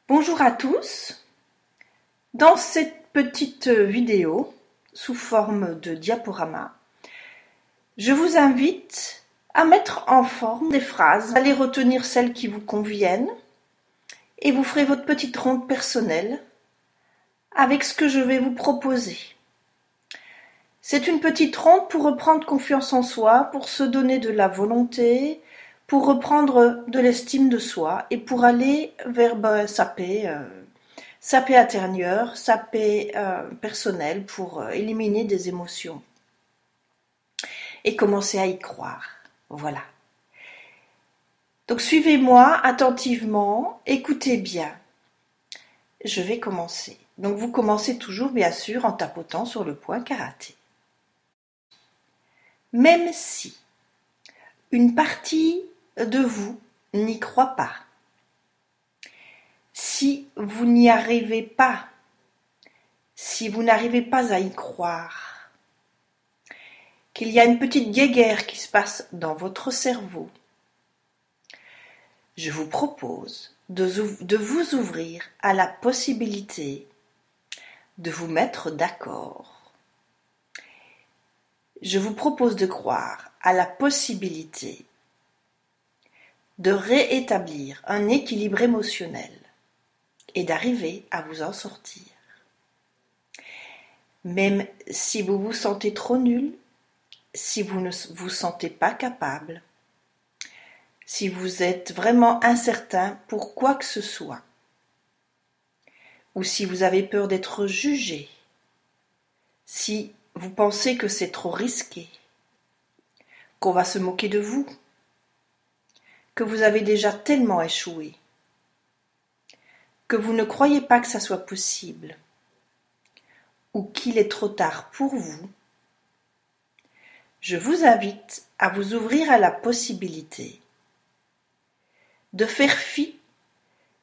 Bonjour à tous. Dans cette petite vidéo, sous forme de diaporama, je vous invite à mettre en forme des phrases. Allez retenir celles qui vous conviennent et vous ferez votre petite ronde personnelle avec ce que je vais vous proposer. C'est une petite ronde pour reprendre confiance en soi, pour se donner de la volonté, pour reprendre de l'estime de soi et pour aller vers sa paix intérieure, sa paix personnelle, pour éliminer des émotions et commencer à y croire. Voilà. Donc suivez-moi attentivement, écoutez bien. Je vais commencer. Donc vous commencez toujours bien sûr en tapotant sur le point karaté. Même si une partie de vous n'y croit pas, si vous n'y arrivez pas, si vous n'arrivez pas à y croire, qu'il y a une petite guéguerre qui se passe dans votre cerveau, je vous propose de vous ouvrir à la possibilité de vous mettre d'accord. Je vous propose de croire à la possibilité de réétablir un équilibre émotionnel et d'arriver à vous en sortir. Même si vous vous sentez trop nul, si vous ne vous sentez pas capable, si vous êtes vraiment incertain pour quoi que ce soit, ou si vous avez peur d'être jugé, si vous pensez que c'est trop risqué, qu'on va se moquer de vous, que vous avez déjà tellement échoué, que vous ne croyez pas que ça soit possible, ou qu'il est trop tard pour vous, je vous invite à vous ouvrir à la possibilité de faire fi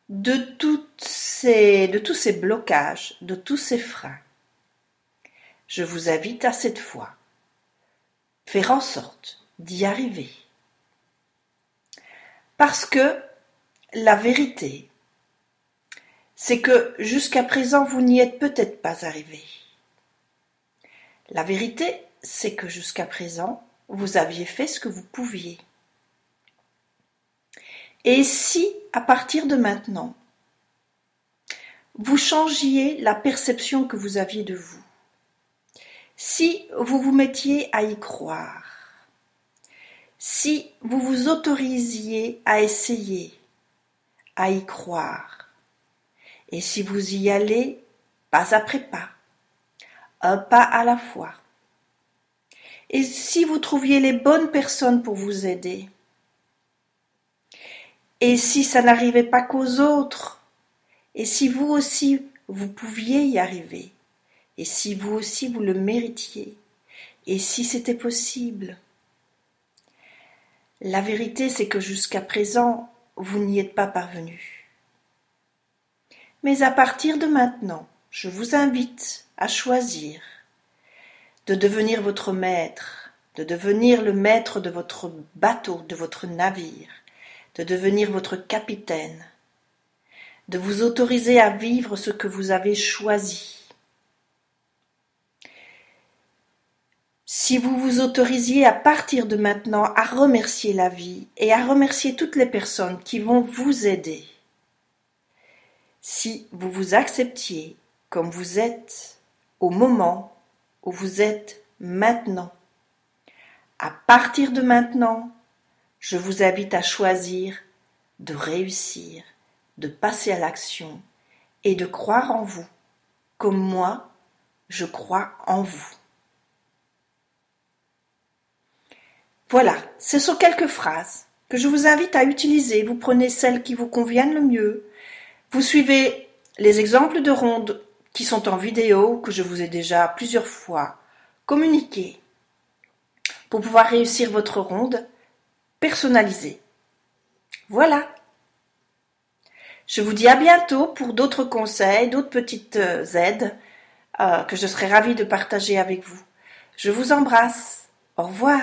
de tous ces blocages, de tous ces freins. Je vous invite à cette fois faire en sorte d'y arriver. Parce que la vérité, c'est que jusqu'à présent, vous n'y êtes peut-être pas arrivé. La vérité, c'est que jusqu'à présent, vous aviez fait ce que vous pouviez. Et si, à partir de maintenant, vous changiez la perception que vous aviez de vous, si vous vous mettiez à y croire, si vous vous autorisiez à essayer, à y croire, et si vous y allez pas après pas, un pas à la fois, et si vous trouviez les bonnes personnes pour vous aider, et si ça n'arrivait pas qu'aux autres, et si vous aussi vous pouviez y arriver, et si vous aussi vous le méritiez, et si c'était possible. La vérité, c'est que jusqu'à présent, vous n'y êtes pas parvenu. Mais à partir de maintenant, je vous invite à choisir de devenir votre maître, de devenir le maître de votre bateau, de votre navire, de devenir votre capitaine, de vous autoriser à vivre ce que vous avez choisi. Si vous vous autorisiez à partir de maintenant à remercier la vie et à remercier toutes les personnes qui vont vous aider, si vous vous acceptiez comme vous êtes au moment où vous êtes maintenant, à partir de maintenant, je vous invite à choisir de réussir, de passer à l'action et de croire en vous, comme moi, je crois en vous. Voilà, ce sont quelques phrases que je vous invite à utiliser. Vous prenez celles qui vous conviennent le mieux. Vous suivez les exemples de rondes qui sont en vidéo, que je vous ai déjà plusieurs fois communiquées, pour pouvoir réussir votre ronde personnalisée. Voilà. Je vous dis à bientôt pour d'autres conseils, d'autres petites aides que je serai ravie de partager avec vous. Je vous embrasse. Au revoir.